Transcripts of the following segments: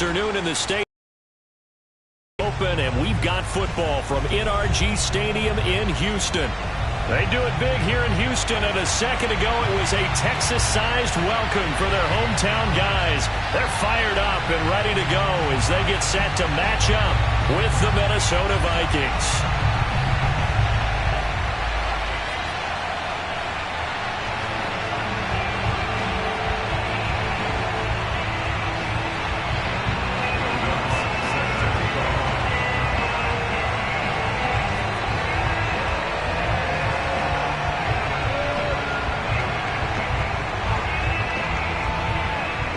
afternoon in the state open, and we've got football from NRG Stadium in Houston. They do it big here in Houston, and a second ago it was a Texas-sized welcome for their hometown guys. They're fired up and ready to go as they get set to match up with the Minnesota Vikings.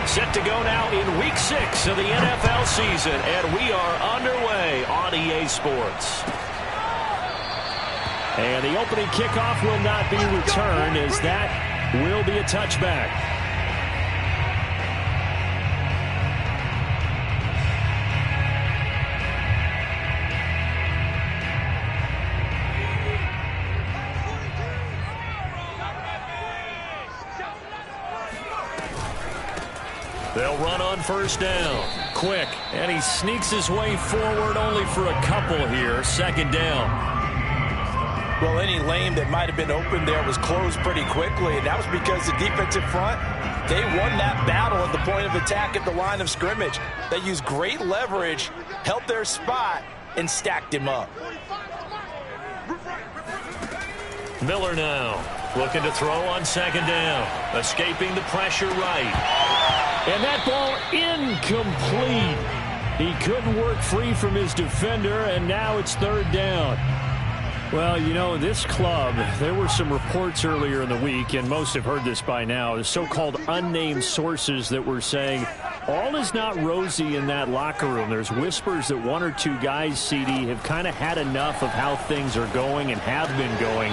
Set to go now in Week 6 of the NFL season, and we are underway on EA Sports. And the opening kickoff will not be returned, as that will be a touchback. They'll run on first down. Quick, and he sneaks his way forward only for a couple here. Second down. Well, any lane that might have been open there was closed pretty quickly, and that was because the defensive front, they won that battle at the point of attack at the line of scrimmage. They used great leverage, held their spot, and stacked him up. Miller now looking to throw on second down. Escaping the pressure right. And that ball incomplete. He couldn't work free from his defender, and now it's third down. Well, you know, this club, there were some reports earlier in the week, and most have heard this by now, the so-called unnamed sources that were saying all is not rosy in that locker room. There's whispers that one or two guys, CD, have kind of had enough of how things are going and have been going.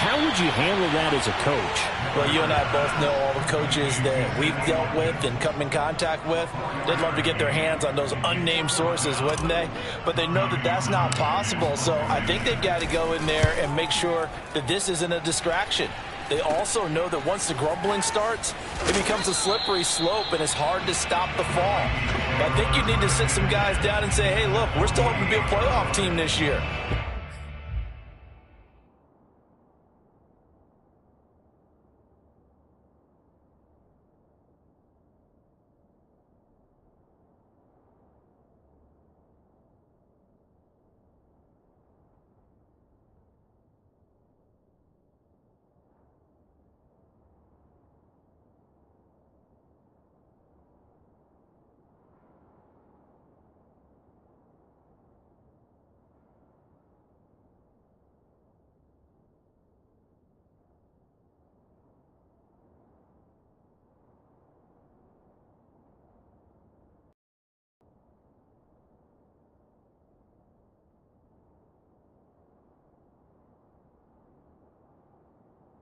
How would you handle that as a coach? Well, you and I both know all the coaches that we've dealt with and come in contact with. They'd love to get their hands on those unnamed sources, wouldn't they? But they know that that's not possible, so I think they've got to go in there and make sure that this isn't a distraction. They also know that once the grumbling starts, it becomes a slippery slope, and it's hard to stop the fall. But I think you need to sit some guys down and say, hey, look, we're still hoping to be a playoff team this year.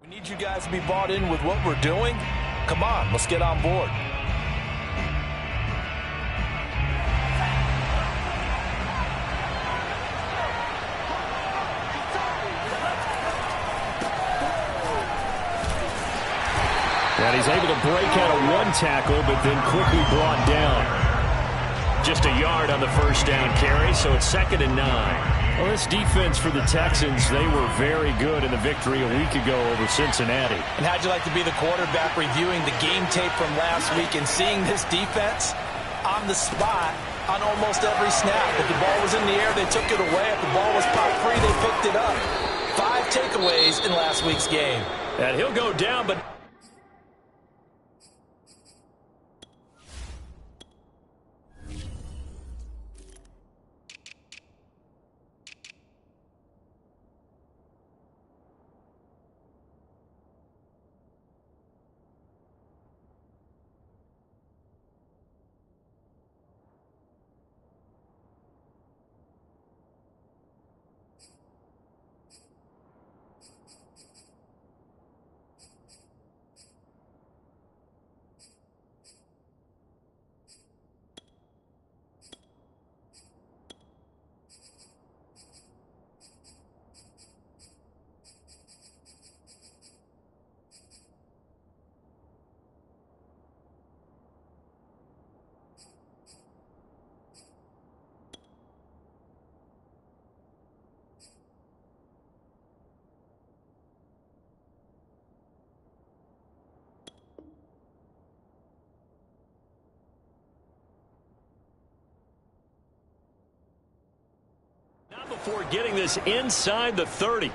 We need you guys to be bought in with what we're doing. Come on, let's get on board. And he's able to break out of one tackle, but then quickly brought down. Just a yard on the first down carry, so it's 2nd and 9. Well, this defense for the Texans, they were very good in the victory a week ago over Cincinnati. And how'd you like to be the quarterback reviewing the game tape from last week and seeing this defense on the spot on almost every snap? If the ball was in the air, they took it away. If the ball was pop free, they picked it up. 5 takeaways in last week's game. And he'll go down, but before getting this inside the 30.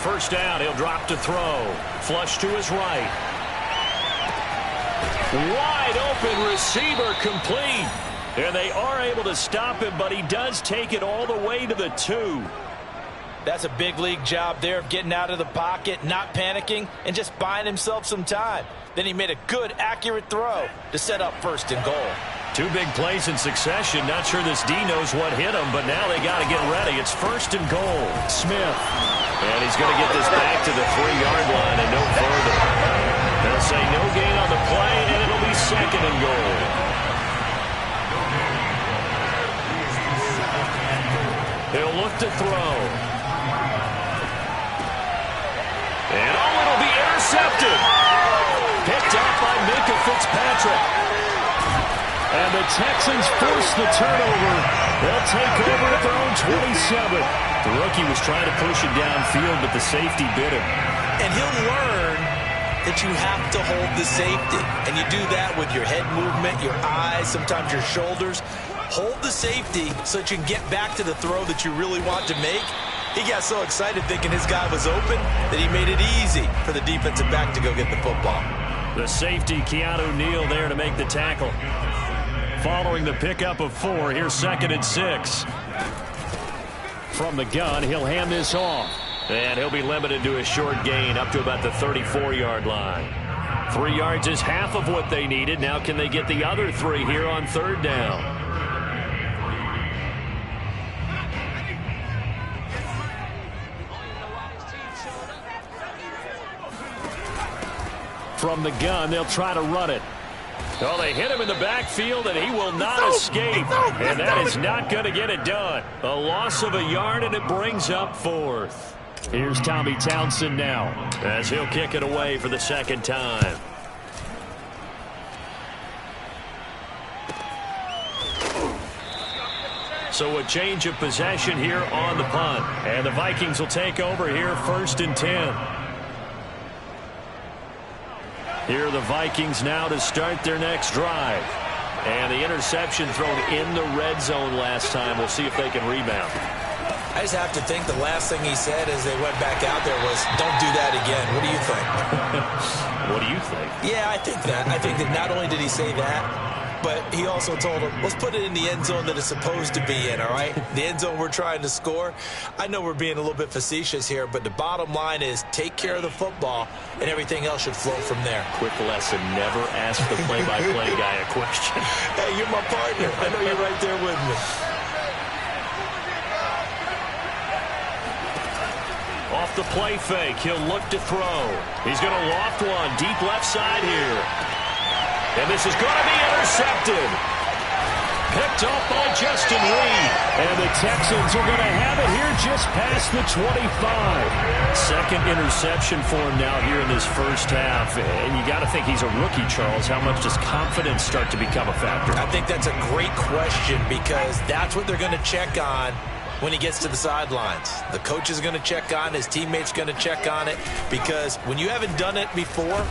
First down, he'll drop to throw. Flush to his right. Wide open receiver, complete. And they are able to stop him, but he does take it all the way to the 2. That's a big league job there of getting out of the pocket, not panicking, and just buying himself some time. Then he made a good, accurate throw to set up first and goal. 2 big plays in succession. Not sure this D knows what hit him, but now they got to get ready. It's first and goal. Smith. And he's going to get this back to the 3-yard line and no further. They'll say no gain on the play, and it'll be second and goal. He'll look to throw. And it'll be intercepted. Picked up by Minka Fitzpatrick. And the Texans force the turnover. They'll take over at their own 27. The rookie was trying to push it downfield, but the safety bit him. And he'll learn that you have to hold the safety. And you do that with your head movement, your eyes, sometimes your shoulders. Hold the safety so that you can get back to the throw that you really want to make. He got so excited thinking his guy was open that he made it easy for the defensive back to go get the football. The safety, Keanu Neal, there to make the tackle. Following the pickup of 4, here's second and 6. From the gun, he'll hand this off. And he'll be limited to a short gain up to about the 34-yard line. 3 yards is half of what they needed. Now can they get the other 3 here on third down? From the gun, they'll try to run it. Oh, they hit him in the backfield, and he will not escape. And that is not going to get it done. A loss of a yard, and it brings up 4th. Here's Tommy Townsend now, as he'll kick it away for the second time. So a change of possession here on the punt. And the Vikings will take over here first and 10. Here are the Vikings now to start their next drive. And the interception thrown in the red zone last time. We'll see if they can rebound. I just have to think the last thing he said as they went back out there was, don't do that again. What do you think? What do you think? Yeah, I think that. I think that not only did he say that, but he also told him, let's put it in the end zone that it's supposed to be in, all right? The end zone we're trying to score. I know we're being a little bit facetious here, but the bottom line is take care of the football, and everything else should flow from there. Quick lesson, never ask the play-by-play guy a question. Hey, you're my partner. I know you're right there with me. Off the play fake, he'll look to throw. He's going to loft one deep left side here. And this is going to be intercepted. Picked off by Justin Reed. And the Texans are going to have it here just past the 25. Second interception for him now here in this first half. And you got to think he's a rookie, Charles. How much does confidence start to become a factor? I think that's a great question because that's what they're going to check on when he gets to the sidelines. The coach is going to check on it. His teammates going to check on it because when you haven't done it before,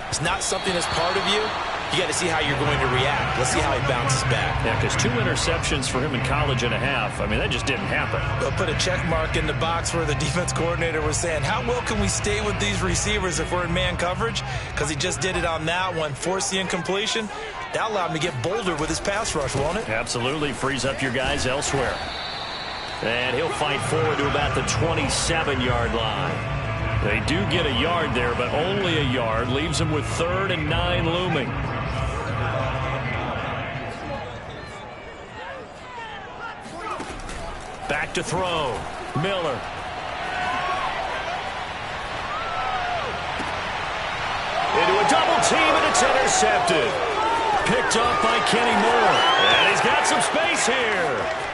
it's not something that's part of you. You got to see how you're going to react. Let's see how he bounces back. Yeah, because 2 interceptions for him in college and a half. I mean, that just didn't happen. They'll put a check mark in the box where the defense coordinator was saying, how well can we stay with these receivers if we're in man coverage? Because he just did it on that one, forced the incompletion. That allowed him to get bolder with his pass rush, won't it? Absolutely. Frees up your guys elsewhere. And he'll fight forward to about the 27-yard line. They do get a yard there, but only a yard. Leaves them with 3rd and 9 looming. Back to throw. Miller. Into a double team, and it's intercepted. Picked up by Kenny Moore. And he's got some space here.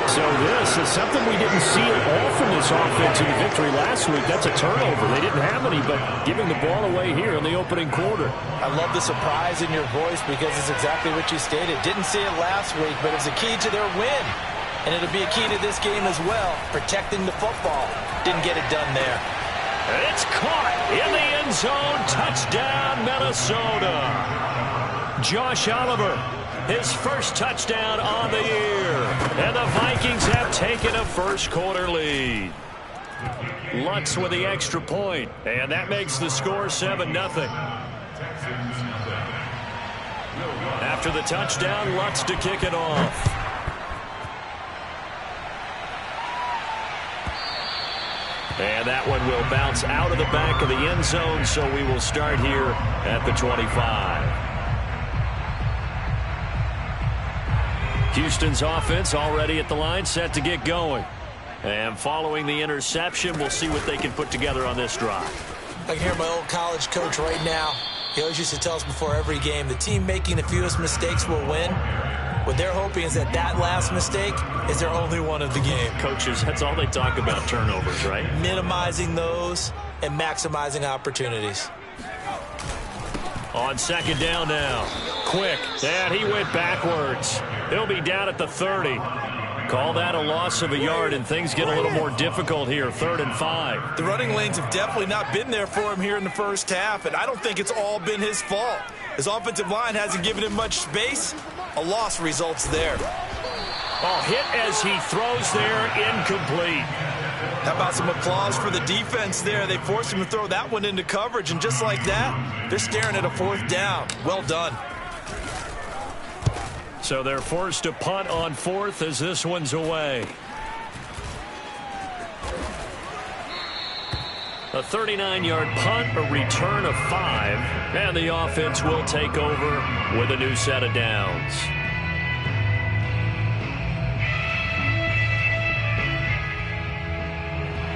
So this something we didn't see at all from this offense in the victory last week. That's a turnover. They didn't have any, but giving the ball away here in the opening quarter. I love the surprise in your voice because it's exactly what you stated. Didn't see it last week, but it's a key to their win. And it'll be a key to this game as well, protecting the football. Didn't get it done there. It's caught in the end zone. Touchdown, Minnesota. Josh Oliver, his first touchdown on the year. And the Vikings have taken a first quarter lead. Lutz with the extra point, and that makes the score 7-0. After the touchdown, Lutz to kick it off. And that one will bounce out of the back of the end zone, so we will start here at the 25. Houston's offense already at the line, set to get going. And following the interception, we'll see what they can put together on this drive. I can hear my old college coach right now. He always used to tell us before every game, the team making the fewest mistakes will win. What they're hoping is that last mistake is their only one of the game. Coaches, that's all they talk about, turnovers, right? Minimizing those and maximizing opportunities. On second down now. Quick. And he went backwards. He'll be down at the 30. Call that a loss of a yard, and things get a little more difficult here. 3rd and 5. The running lanes have definitely not been there for him here in the first half, and I don't think it's all been his fault. His offensive line hasn't given him much space. A loss results there. Oh, hit as he throws there, incomplete. How about some applause for the defense there? They forced him to throw that one into coverage, and just like that, they're staring at a 4th down. Well done. So they're forced to punt on 4th as this one's away. A 39-yard punt, a return of 5, and the offense will take over with a new set of downs.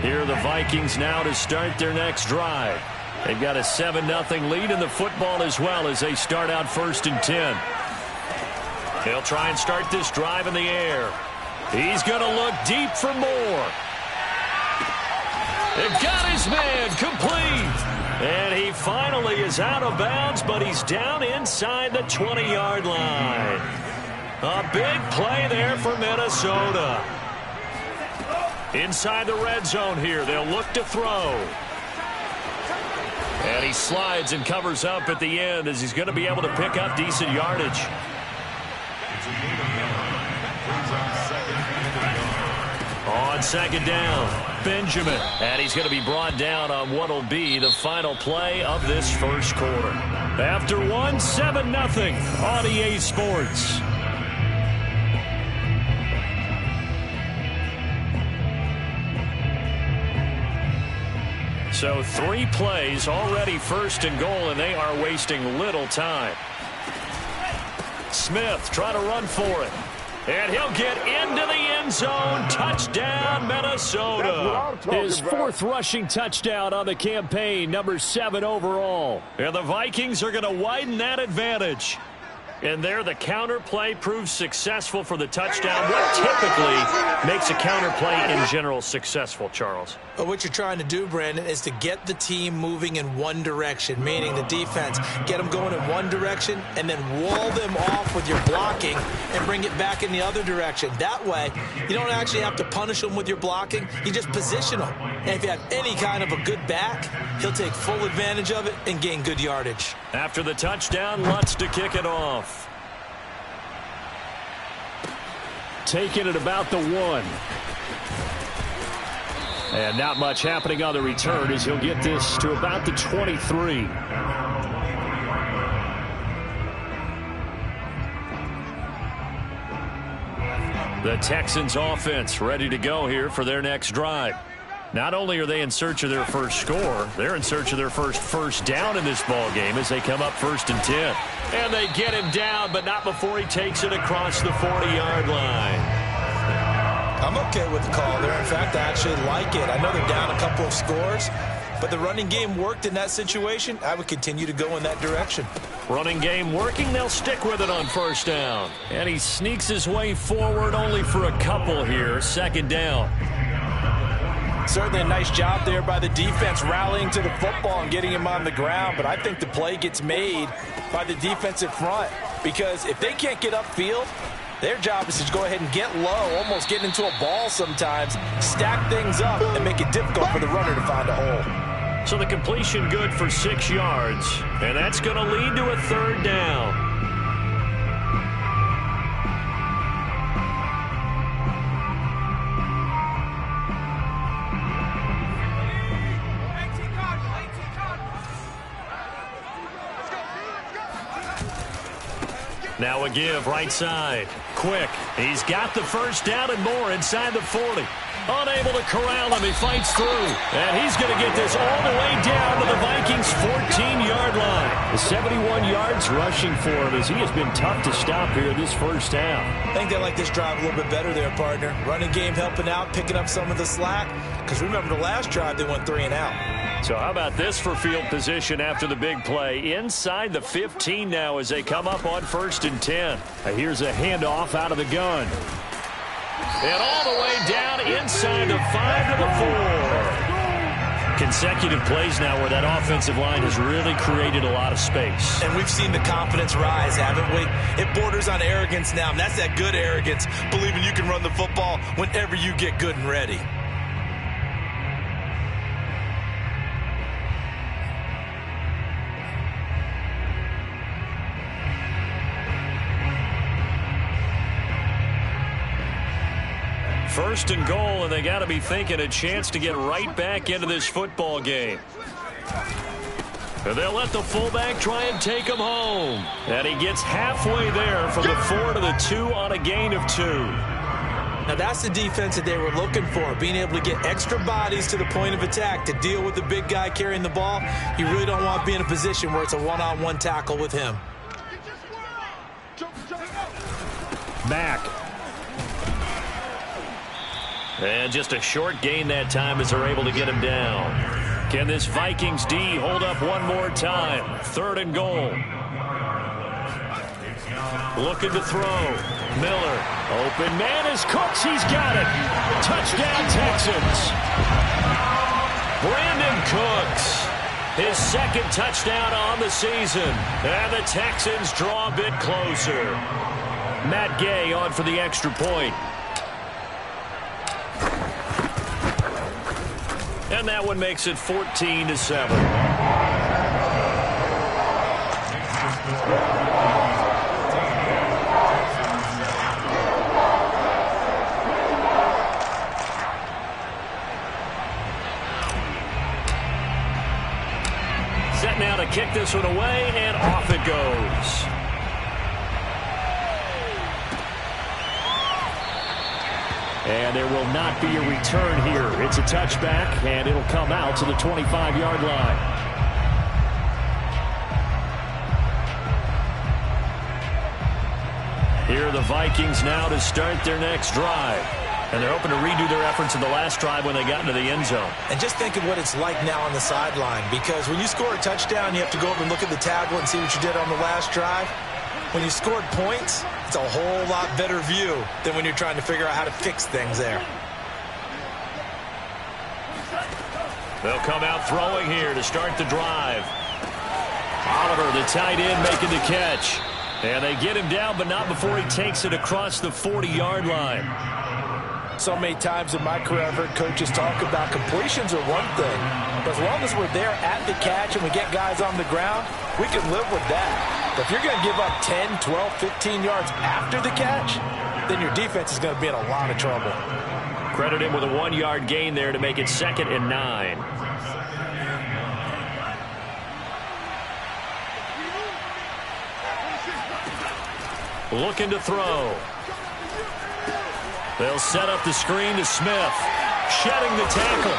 Here are the Vikings now to start their next drive. They've got a 7-0 lead in the football as well as they start out 1st and 10. They'll try and start this drive in the air. He's going to look deep for more. It got his man complete. And he finally is out of bounds, but he's down inside the 20-yard line. A big play there for Minnesota. Inside the red zone here, they'll look to throw. And he slides and covers up at the end as he's going to be able to pick up decent yardage. On second down, Benjamin. And he's going to be brought down on what will be the final play of this first quarter. After 7-0 on EA Sports. So 3 plays already 1st and goal, and they are wasting little time. Smith trying to run for it. And he'll get into the end zone. Touchdown, Minnesota. His 4th rushing touchdown on the campaign, number 7 overall. And the Vikings are going to widen that advantage. And there the counter play proves successful for the touchdown. What typically makes a counter play in general successful, Charles? But what you're trying to do, Brandon, is to get the team moving in one direction, meaning the defense. Get them going in one direction and then wall them off with your blocking and bring it back in the other direction. That way, you don't actually have to punish them with your blocking. You just position them. And if you have any kind of a good back, he'll take full advantage of it and gain good yardage. After the touchdown, Lutz to kick it off. Taking it about the 1. And not much happening on the return as he'll get this to about the 23. The Texans offense ready to go here for their next drive. Not only are they in search of their first score, they're in search of their first down in this ball game as they come up 1st and 10. And they get him down, but not before he takes it across the 40-yard line. I'm okay with the call there. In fact, I actually like it. I know they're down a couple of scores, but the running game worked in that situation. I would continue to go in that direction. Running game working, they'll stick with it on first down. And he sneaks his way forward only for a couple here, second down. Certainly a nice job there by the defense rallying to the football and getting him on the ground, but I think the play gets made by the defensive front because if they can't get upfield, their job is to go ahead and get low, almost get into a ball sometimes, stack things up, and make it difficult for the runner to find a hole. So the completion good for 6 yards, and that's going to lead to a third down. Now a give right side. Quick. He's got the first down and more inside the 40. Unable to corral him. He fights through. And he's going to get this all the way down to the Vikings' 14-yard line. The 71 yards rushing for him as he has been tough to stop here this first half. I think they like this drive a little bit better there, partner. Running game helping out, picking up some of the slack. Because remember the last drive, they went 3 and out. So how about this for field position after the big play? Inside the 15 now as they come up on 1st and 10. Here's a handoff out of the gun. And all the way down inside the 5 to the 4. Consecutive plays now where that offensive line has really created a lot of space. And we've seen the confidence rise, haven't we? It borders on arrogance now, and that's that good arrogance, believing you can run the football whenever you get good and ready. First and goal, and they got to be thinking a chance to get right back into this football game. And they'll let the fullback try and take him home. And he gets halfway there from the 4 to the 2 on a gain of 2. Now that's the defense that they were looking for, being able to get extra bodies to the point of attack to deal with the big guy carrying the ball. You really don't want to be in a position where it's a one-on-one tackle with him. Back. And just a short gain that time as they're able to get him down. Can this Vikings D hold up one more time? 3rd and goal. Looking to throw. Miller. Open man is Cooks. He's got it. Touchdown Texans. Brandon Cooks. His 2nd touchdown on the season. And the Texans draw a bit closer. Matt Gay on for the extra point. And that one makes it 14-7. Set now to kick this one away, and off it goes. And there will not be a return here. It's a touchback, and it'll come out to the 25-yard line. Here are the Vikings now to start their next drive. And they're hoping to redo their efforts in the last drive when they got into the end zone. And just think of what it's like now on the sideline, because when you score a touchdown, you have to go over and look at the tablet and see what you did on the last drive. When you scored points, it's a whole lot better view than when you're trying to figure out how to fix things there. They'll come out throwing here to start the drive. Oliver, the tight end, making the catch. And they get him down, but not before he takes it across the 40-yard line. So many times in my career, I've heard coaches talk about completions are one thing. But as long as we're there at the catch and we get guys on the ground, we can live with that. But if you're going to give up 10, 12, 15 yards after the catch, then your defense is going to be in a lot of trouble. Credit him with a 1-yard gain there to make it 2nd and 9. Looking to throw. They'll set up the screen to Smith. Shedding the tackle.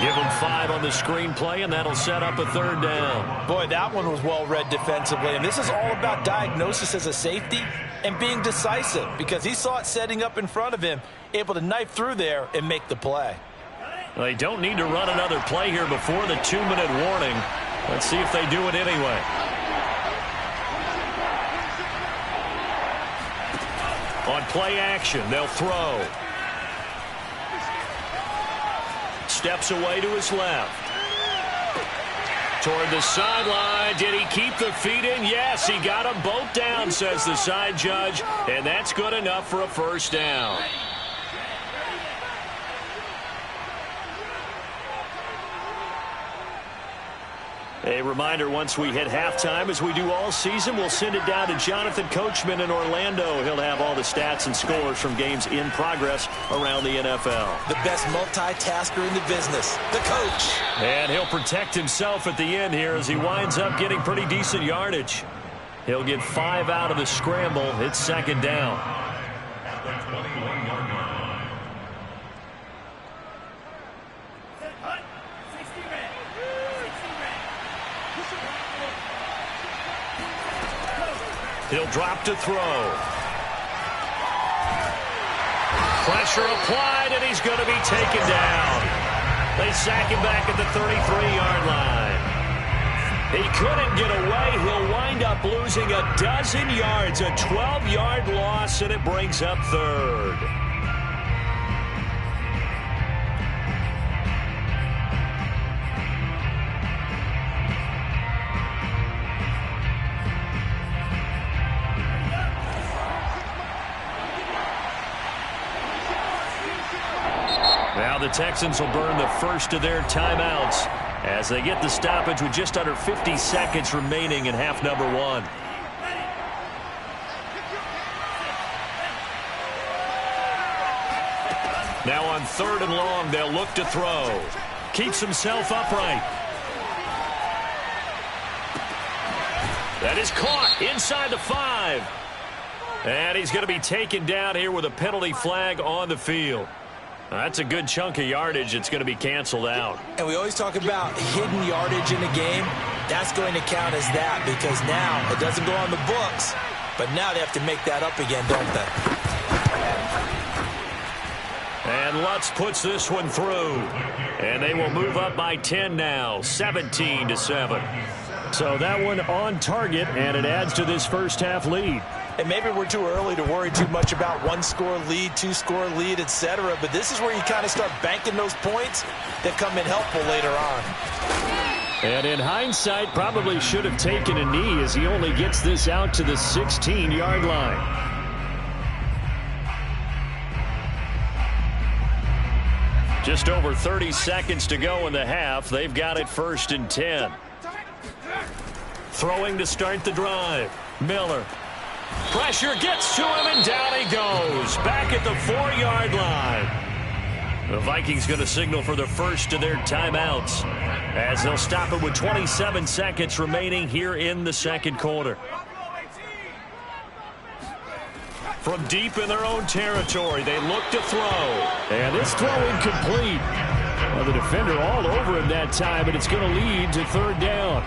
Give him 5 on the screen play, and that'll set up a 3rd down. Boy, that one was well read defensively. And this is all about diagnosis as a safety and being decisive, because he saw it setting up in front of him, able to knife through there and make the play. They don't need to run another play here before the 2-minute warning. Let's see if they do it anyway. On play action, they'll throw. Steps away to his left. Toward the sideline. Did he keep the feet in? Yes, he got them both down, says the side judge. And that's good enough for a first down. A reminder, once we hit halftime, as we do all season, we'll send it down to Jonathan Coachman in Orlando. He'll have all the stats and scores from games in progress around the NFL. The best multitasker in the business, the coach. And he'll protect himself at the end here as he winds up getting pretty decent yardage. He'll get 5 out of the scramble. It's second down. He'll drop to throw. Pressure applied, and he's going to be taken down. They sack him back at the 33-yard line. He couldn't get away. He'll wind up losing a dozen yards, a 12-yard loss, and it brings up third. Now the Texans will burn the first of their timeouts as they get the stoppage with just under 50 seconds remaining in half number 1. Now on 3rd and long, they'll look to throw. Keeps himself upright. That is caught inside the 5. And he's going to be taken down here with a penalty flag on the field. That's a good chunk of yardage. It's going to be canceled out. And we always talk about hidden yardage in a game. That's going to count as that because now it doesn't go on the books, but now they have to make that up again, don't they? And Lutz puts this one through. And they will move up by 10 now, 17-7. So that one on target, and it adds to this first half lead. And maybe we're too early to worry too much about 1-score lead, 2-score lead, etc. But this is where you kind of start banking those points that come in helpful later on. And in hindsight, probably should have taken a knee as he only gets this out to the 16-yard line. Just over 30 seconds to go in the half. They've got it 1st and 10. Throwing to start the drive. Miller. Pressure gets to him, and down he goes. Back at the 4-yard line. The Vikings going to signal for the first of their timeouts as they'll stop it with 27 seconds remaining here in the second quarter. From deep in their own territory, they look to throw. And this throw incomplete. Well, the defender all over him that time, and it's going to lead to 3rd down.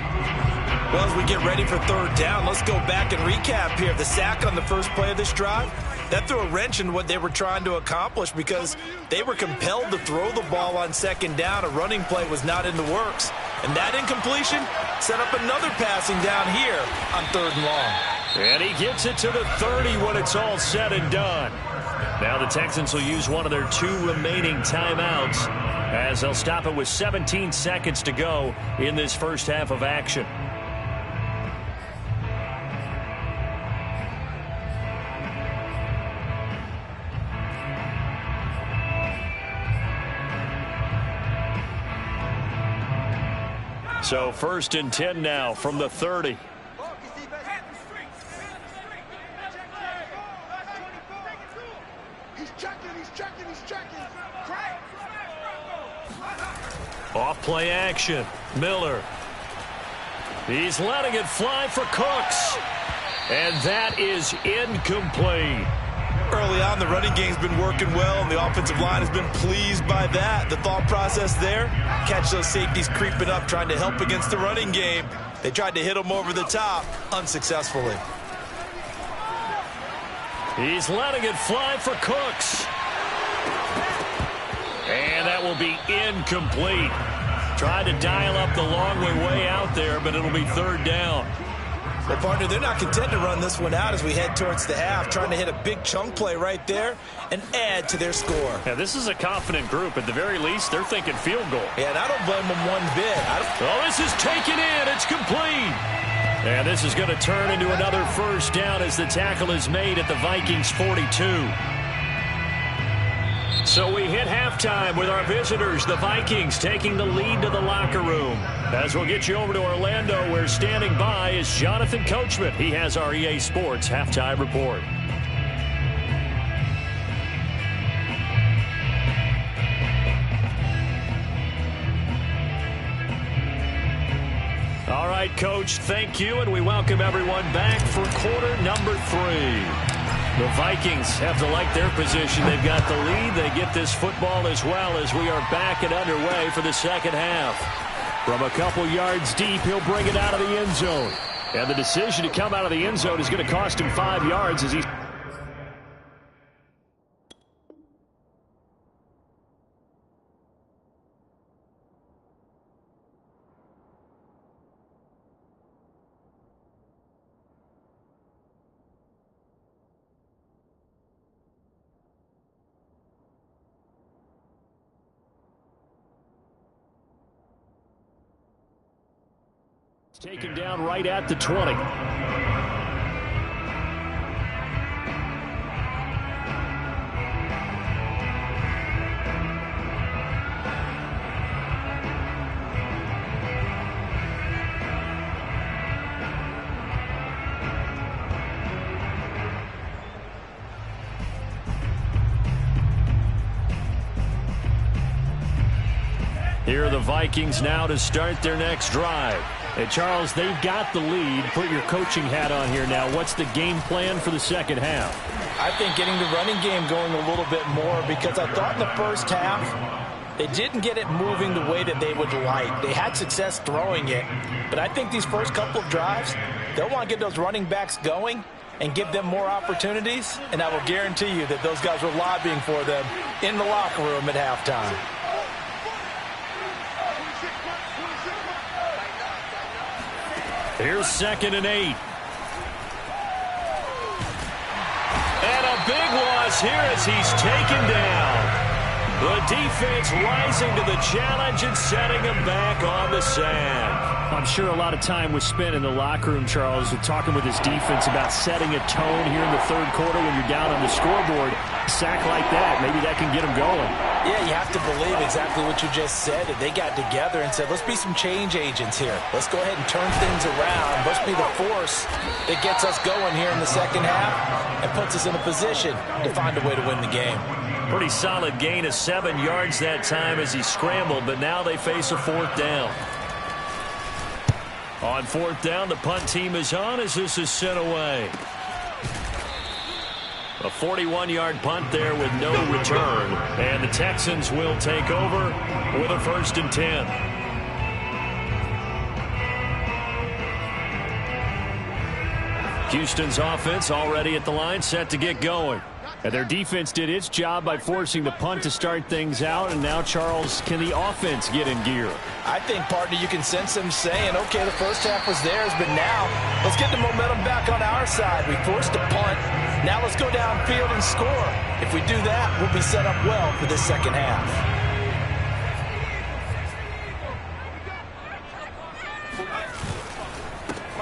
Well, as we get ready for 3rd down, let's go back and recap here. The sack on the first play of this drive, that threw a wrench in what they were trying to accomplish because they were compelled to throw the ball on 2nd down. A running play was not in the works. And that incompletion set up another passing down here on 3rd and long. And he gets it to the 30 when it's all said and done. Now the Texans will use one of their 2 remaining timeouts as they'll stop it with 17 seconds to go in this first half of action. So 1st and 10 now from the 30. Off play action. Miller. He's letting it fly for Cooks. And that is incomplete. Early on, the running game's been working well, and the offensive line has been pleased by that. The thought process there, catch those safeties creeping up, trying to help against the running game. They tried to hit them over the top, unsuccessfully. He's letting it fly for Cooks. And that will be incomplete. Tried to dial up the long way out there, but it'll be third down. Well, partner, they're not content to run this one out as we head towards the half, trying to hit a big chunk play right there and add to their score. Yeah, this is a confident group. At the very least, they're thinking field goal. Yeah, and I don't blame them one bit. Oh, this is taken in. It's complete. And this is going to turn into another first down as the tackle is made at the Vikings 42. So we hit halftime with our visitors, the Vikings, taking the lead to the locker room. As we'll get you over to Orlando, where standing by is Jonathan Coachman. He has our EA Sports halftime report. All right, Coach, thank you, and we welcome everyone back for quarter number 3. The Vikings have to like their position. They've got the lead. They get this football as well as we are back and underway for the second half. From a couple yards deep, he'll bring it out of the end zone. And the decision to come out of the end zone is going to cost him 5 yards as he's... taken down right at the 20. Here are the Vikings now to start their next drive. Hey, Charles, they've got the lead. Put your coaching hat on here now. What's the game plan for the second half? I think getting the running game going a little bit more, because I thought in the first half they didn't get it moving the way that they would like. They had success throwing it, but I think these first couple of drives, they'll want to get those running backs going and give them more opportunities, and I will guarantee you that those guys were lobbying for them in the locker room at halftime. Here's 2nd and 8. And a big loss here as he's taken down. The defense rising to the challenge and setting him back on the sand. I'm sure a lot of time was spent in the locker room, Charles, talking with his defense about setting a tone here in the third quarter when you're down on the scoreboard. A sack like that, maybe that can get him going. Yeah, you have to believe exactly what you just said. They got together and said, let's be some change agents here. Let's go ahead and turn things around. Let's be the force that gets us going here in the second half and puts us in a position to find a way to win the game. Pretty solid gain of 7 yards that time as he scrambled, but now they face a 4th down. On 4th down, the punt team is on as this is sent away. A 41-yard punt there with no return. And the Texans will take over with a 1st and 10. Houston's offense already at the line, set to get going. And their defense did its job by forcing the punt to start things out. And now, Charles, can the offense get in gear? I think, partner, you can sense them saying, okay, the first half was theirs, but now let's get the momentum back on our side. We forced a punt. Now let's go downfield and score. If we do that, we'll be set up well for the second half.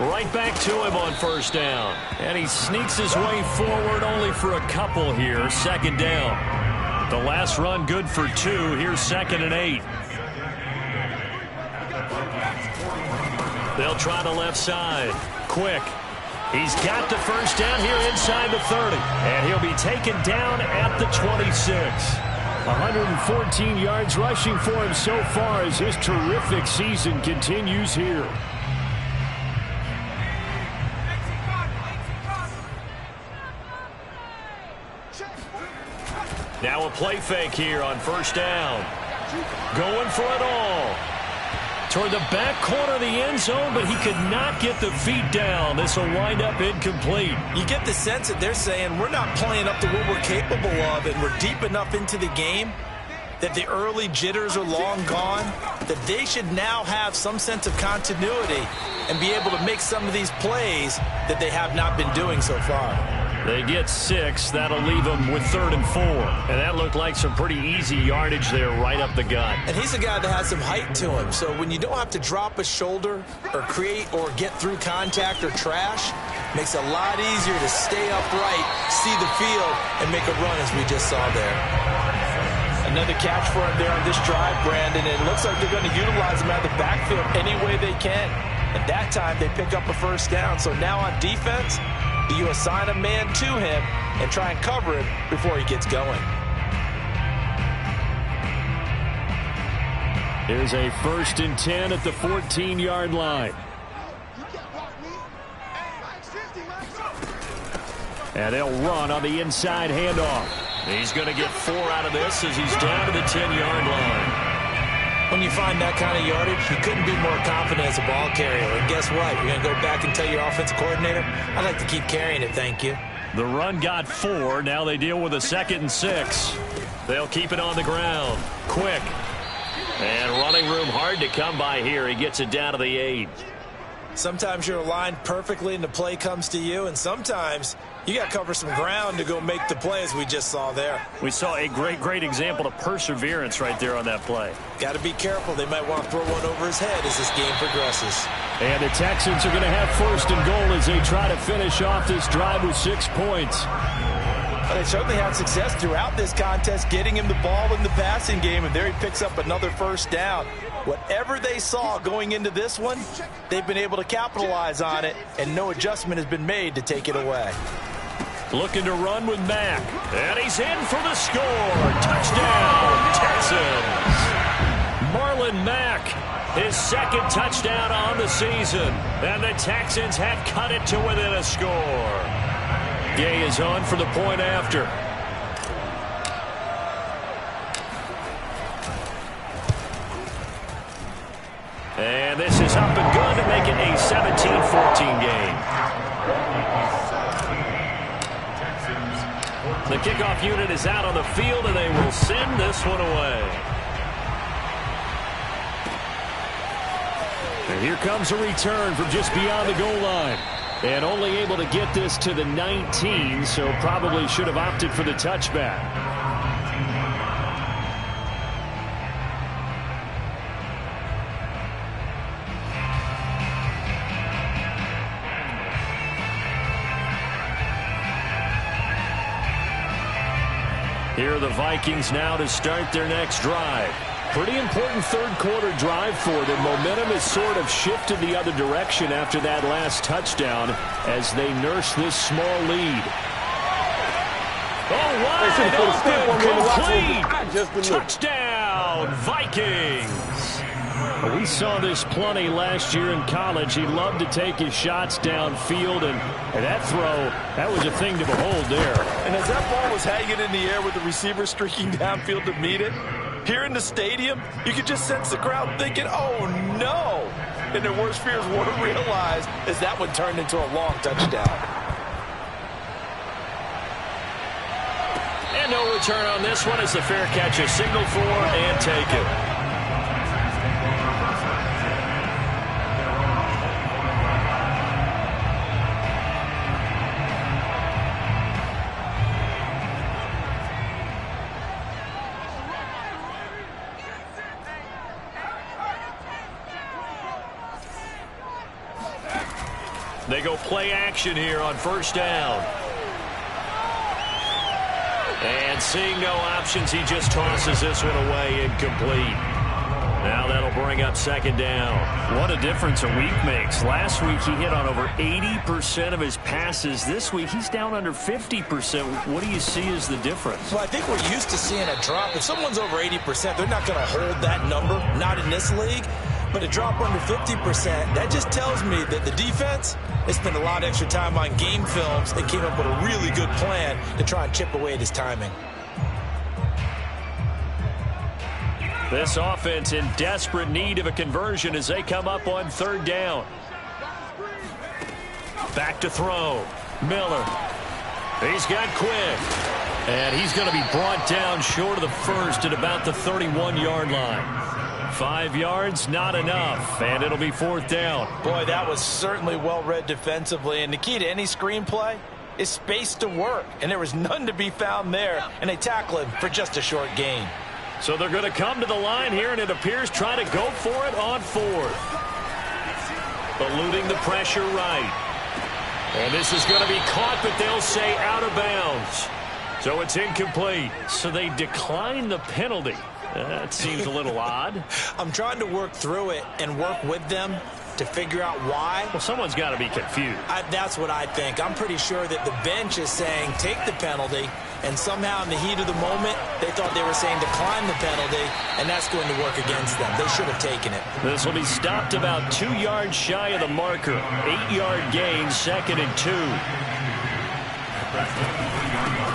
Right back to him on 1st down. And he sneaks his way forward only for a couple here. 2nd down. The last run good for 2. Here's 2nd and 8. They'll try the left side. Quick. He's got the 1st down here inside the 30. And he'll be taken down at the 26. 114 yards rushing for him so far as his terrific season continues here. Now a play fake here on 1st down. Going for it all. Toward the back corner of the end zone, but he could not get the feet down. This will wind up incomplete. You get the sense that they're saying we're not playing up to what we're capable of, and we're deep enough into the game that the early jitters are long gone, that they should now have some sense of continuity and be able to make some of these plays that they have not been doing so far. They get 6. That'll leave them with 3rd and 4. And that looked like some pretty easy yardage there right up the gut. And he's a guy that has some height to him. So when you don't have to drop a shoulder or create or get through contact or trash, makes it a lot easier to stay upright, see the field, and make a run as we just saw there. Another catch for him there on this drive, Brandon. And it looks like they're going to utilize him out of the backfield any way they can. And that time they pick up a first down. So now on defense, do you assign a man to him and try and cover him before he gets going? Here's a 1st and 10 at the 14-yard line. And they'll run on the inside handoff. He's going to get 4 out of this as he's down to the 10-yard line. When you find that kind of yardage, you couldn't be more confident as a ball carrier. And guess what? You're going to go back and tell your offensive coordinator, I'd like to keep carrying it, thank you. The run got 4. Now they deal with a 2nd and 6. They'll keep it on the ground. Quick. And running room hard to come by here. He gets it down to the 8. Sometimes you're aligned perfectly and the play comes to you, and sometimes you got to cover some ground to go make the play as we just saw there. We saw a great example of perseverance right there on that play. Got to be careful. They might want to throw one over his head as this game progresses. And the Texans are going to have 1st and goal as they try to finish off this drive with 6 points. They certainly had success throughout this contest, getting him the ball in the passing game, and there he picks up another first down. Whatever they saw going into this one, they've been able to capitalize on it, and no adjustment has been made to take it away. Looking to run with Mack, and he's in for the score. Touchdown, Texans. Marlon Mack, his 2nd touchdown on the season, and the Texans have cut it to within a score. Gay is on for the point after. And this is up and good to make it a 17-14 game. The kickoff unit is out on the field, and they will send this one away. And here comes a return from just beyond the goal line. And only able to get this to the 19, so probably should have opted for the touchback. Here are the Vikings now to start their next drive. Pretty important 3rd quarter drive for them. Momentum has sort of shifted the other direction after that last touchdown as they nurse this small lead. Oh, wide open, complete. Touchdown, Vikings. We saw this plenty last year in college. He loved to take his shots downfield, and that throw, that was a thing to behold there. And as that ball was hanging in the air with the receiver streaking downfield to meet it, here in the stadium, you could just sense the crowd thinking, oh, no. And their worst fears weren't realized as that one turned into a long touchdown. And no return on this one as the fair catch is signaled for and taken. They go play action here on 1st down. And seeing no options, he just tosses this one away, incomplete. Now that'll bring up 2nd down. What a difference a week makes. Last week he hit on over 80% of his passes. This week he's down under 50%. What do you see as the difference? Well, I think we're used to seeing a drop. If someone's over 80%, they're not going to hold that number, not in this league. But a drop under 50%, that just tells me that the defense has spent a lot of extra time on game films and came up with a really good plan to try and chip away at his timing. This offense in desperate need of a conversion as they come up on 3rd down. Back to throw. Miller. He's got Quick. And he's going to be brought down short of the first at about the 31-yard line. 5 yards, not enough, and it'll be 4th down. Boy, that was certainly well-read defensively, and the key to any screenplay is space to work, and there was none to be found there, and they tackle him for just a short gain. So they're going to come to the line here, and it appears trying to go for it on 4th. Eluding the pressure right. And this is going to be caught, but they'll say out of bounds. So it's incomplete. So they decline the penalty. That seems a little odd. I'm trying to work through it and work with them to figure out why. Well, someone's got to be confused. That's what I think. I'm pretty sure that the bench is saying take the penalty, and somehow in the heat of the moment, they thought they were saying decline the penalty, and that's going to work against them. They should have taken it. This will be stopped about 2 yards shy of the marker. 8-yard gain, 2nd and 2.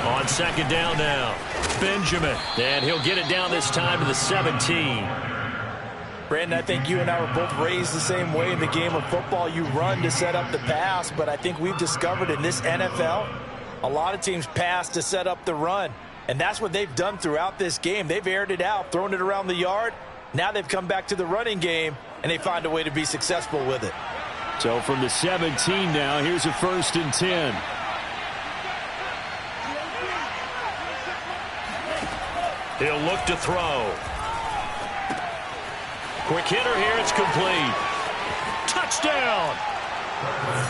On 2nd down now, Benjamin, and he'll get it down this time to the 17. Brandon, I think you and I were both raised the same way in the game of football. You run to set up the pass, but I think we've discovered in this NFL, a lot of teams pass to set up the run, and that's what they've done throughout this game. They've aired it out, thrown it around the yard. Now they've come back to the running game, and they find a way to be successful with it. So from the 17 now, here's a 1st and 10. He'll look to throw. Quick hitter here, it's complete. Touchdown!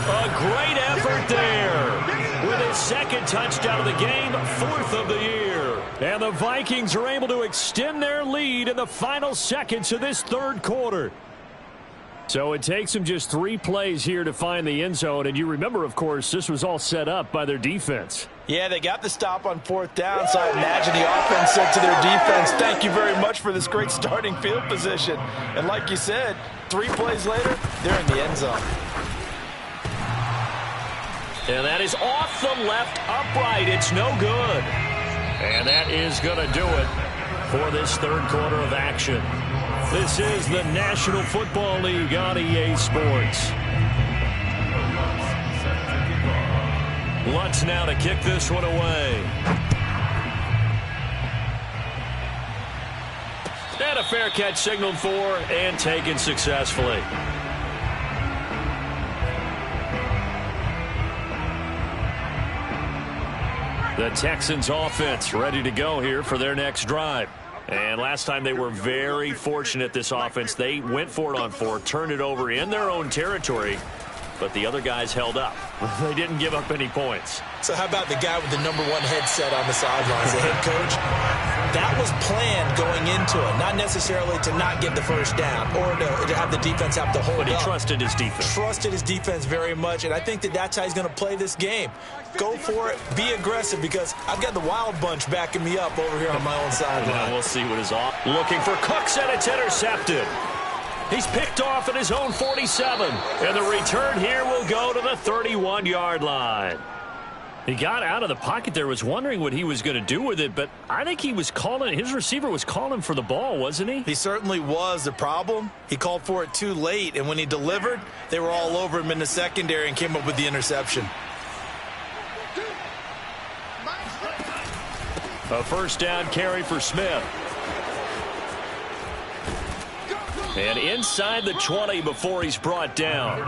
A great effort there. With his 2nd touchdown of the game, 4th of the year. And the Vikings are able to extend their lead in the final seconds of this 3rd quarter. So it takes them just 3 plays here to find the end zone. And you remember, of course, this was all set up by their defense. Yeah, they got the stop on 4th down, so I imagine the offense said to their defense, thank you very much for this great starting field position. And like you said, 3 plays later, they're in the end zone. And that is off the left upright. It's no good. And that is going to do it for this 3rd quarter of action. This is the National Football League on EA Sports. Lutz now to kick this one away. And a fair catch signaled for and taken successfully. The Texans offense ready to go here for their next drive. And last time they were very fortunate, this offense. They went for it on 4, turned it over in their own territory, but the other guys held up. They didn't give up any points. So how about the guy with the #1 headset on the sidelines, the head coach? That was planned going into it, not necessarily to not get the 1st down or to have the defense have to hold up. But he trusted his defense. Trusted his defense very much, and I think that that's how he's going to play this game. Go for it, be aggressive, because I've got the wild bunch backing me up over here on my own sideline. Well, we'll see what is off. Looking for Cooks, and it's intercepted. He's picked off at his own 47, and the return here will go to the 31-yard line. He got out of the pocket there, was wondering what he was going to do with it, but I think he was calling, his receiver was calling for the ball, wasn't he? He certainly was. The problem, he called for it too late, and when he delivered, they were all over him in the secondary and came up with the interception. A 1st down carry for Smith. And inside the 20 before he's brought down.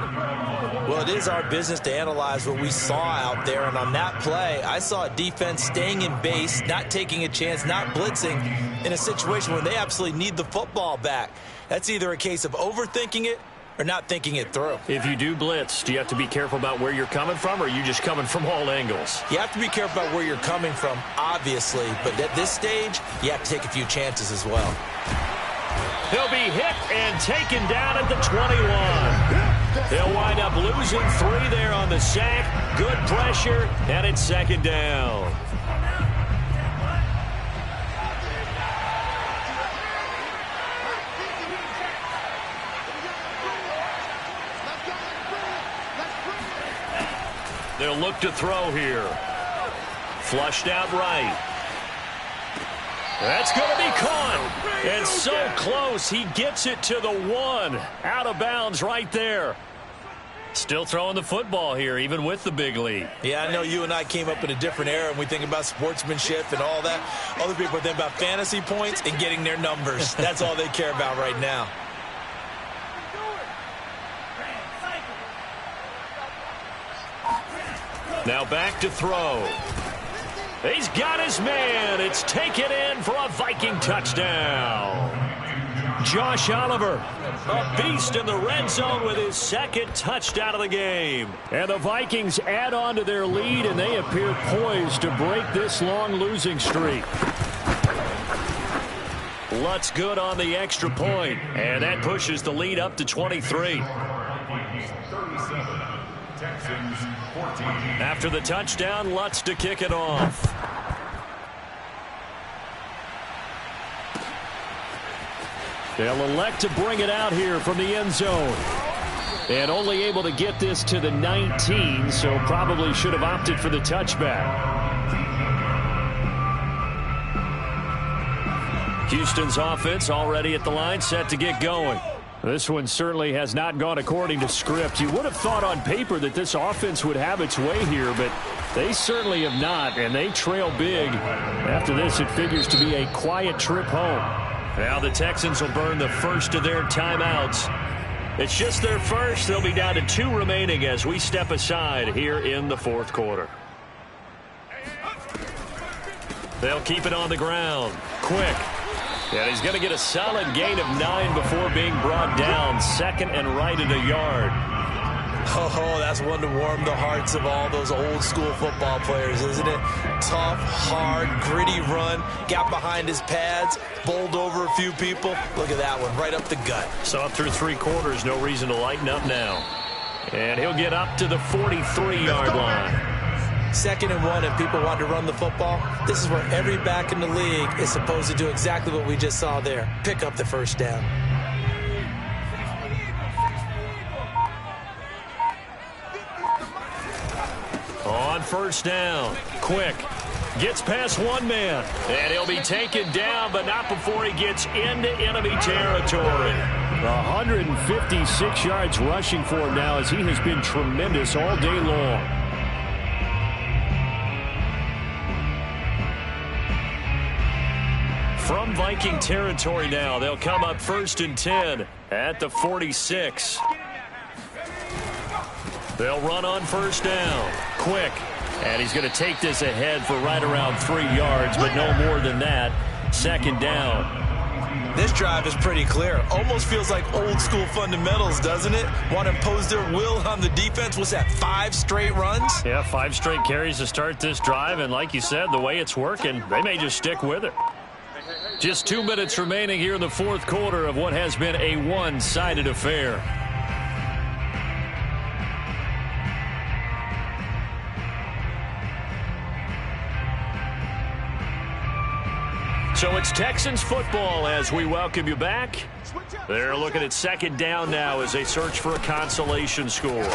Well, it is our business to analyze what we saw out there, and on that play, I saw a defense staying in base, not taking a chance, not blitzing in a situation where they absolutely need the football back. That's either a case of overthinking it or not thinking it through. If you do blitz, do you have to be careful about where you're coming from, or are you just coming from all angles? You have to be careful about where you're coming from, obviously, but at this stage, you have to take a few chances as well. He'll be hit and taken down at the 21. He'll wind up losing 3 there on the sack. Good pressure, and it's 2nd down. They'll look to throw here. Flushed out right. That's going to be caught. And so close, he gets it to the 1. Out of bounds right there. Still throwing the football here, even with the big lead. Yeah, I know you and I came up in a different era, and we think about sportsmanship and all that. Other people think about fantasy points and getting their numbers. That's all they care about right now. Now back to throw. He's got his man. It's taken in for a Viking touchdown. Josh Oliver, a beast in the red zone with his second touchdown of the game. And the Vikings add on to their lead, and they appear poised to break this long losing streak. Lutz good on the extra point, and that pushes the lead up to 23. After the touchdown, Lutz to kick it off. They'll elect to bring it out here from the end zone. And only able to get this to the 19, so probably should have opted for the touchback. Houston's offense already at the line, set to get going. This one certainly has not gone according to script. You would have thought on paper that this offense would have its way here, but they certainly have not, and they trail big. After this, it figures to be a quiet trip home. Now the Texans will burn the first of their timeouts. It's just their first. They'll be down to 2 remaining as we step aside here in the fourth quarter. They'll keep it on the ground. Quick. And he's going to get a solid gain of 9 before being brought down. Second and right at a yard. Oh, that's one to warm the hearts of all those old school football players, isn't it? Tough, hard, gritty run, got behind his pads, bowled over a few people. Look at that one, right up the gut. So up through 3 quarters, no reason to lighten up now. And he'll get up to the 43-yard line. 2nd and 1, and people want to run the football. This is where every back in the league is supposed to do exactly what we just saw there. Pick up the first down. On first down, Quick gets past one man, and he'll be taken down, but not before he gets into enemy territory. 156 yards rushing for him now, as he has been tremendous all day long. From Viking territory now, they'll come up 1st and 10 at the 46. They'll run on first down. Quick. And he's going to take this ahead for right around 3 yards, but no more than that. 2nd down. This drive is pretty clear. Almost feels like old school fundamentals, doesn't it? Want to impose their will on the defense. What's that, 5 straight runs? Yeah, 5 straight carries to start this drive. And like you said, the way it's working, they may just stick with it. Just 2 minutes remaining here in the fourth quarter of what has been a one-sided affair. So it's Texans football as we welcome you back. They're looking at 2nd down now as they search for a consolation score.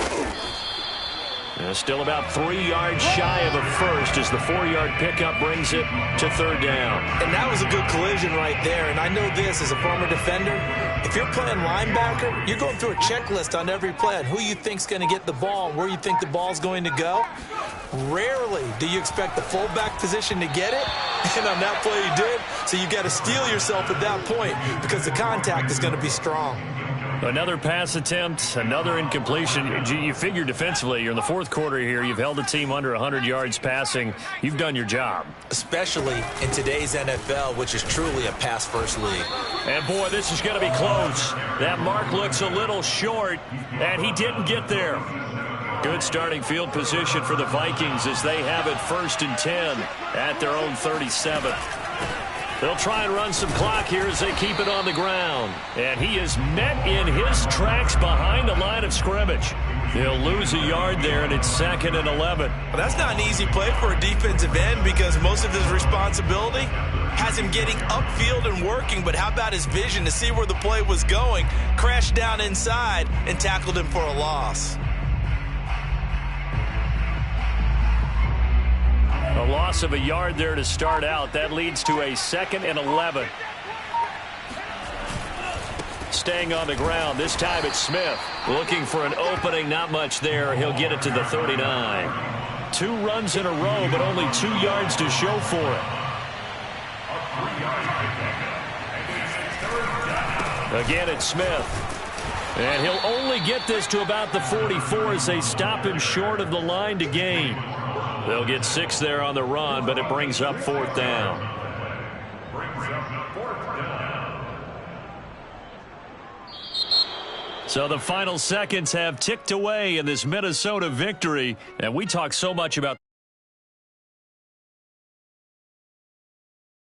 Still about 3 yards shy of a first as the 4-yard pickup brings it to 3rd down. And that was a good collision right there. And I know this as a former defender. If you're playing linebacker, you're going through a checklist on every play on who you think's going to get the ball and where you think the ball's going to go. Rarely do you expect the fullback position to get it. And on that play you did. So you got to steel yourself at that point because the contact is going to be strong. Another pass attempt, another incompletion. You figure defensively, you're in the fourth quarter here. You've held the team under 100 yards passing. You've done your job. Especially in today's NFL, which is truly a pass-first league. And, boy, this is going to be close. That mark looks a little short, and he didn't get there. Good starting field position for the Vikings as they have it 1st and 10 at their own 37. They'll try and run some clock here as they keep it on the ground. And he is met in his tracks behind the line of scrimmage. He'll lose a yard there, and it's 2nd and 11. Well, that's not an easy play for a defensive end because most of his responsibility has him getting upfield and working. But how about his vision to see where the play was going? Crashed down inside and tackled him for a loss. A loss of a yard there to start out. That leads to a 2nd and 11. staying on the ground. This time it's Smith. Looking for an opening, not much there. He'll get it to the 39. 2 runs in a row, but only 2 yards to show for it. Again, it's Smith. And he'll only get this to about the 44 as they stop him short of the line to gain. They'll get 6 there on the run, but it brings up 4th down. So the final seconds have ticked away in this Minnesota victory, and we talk so much about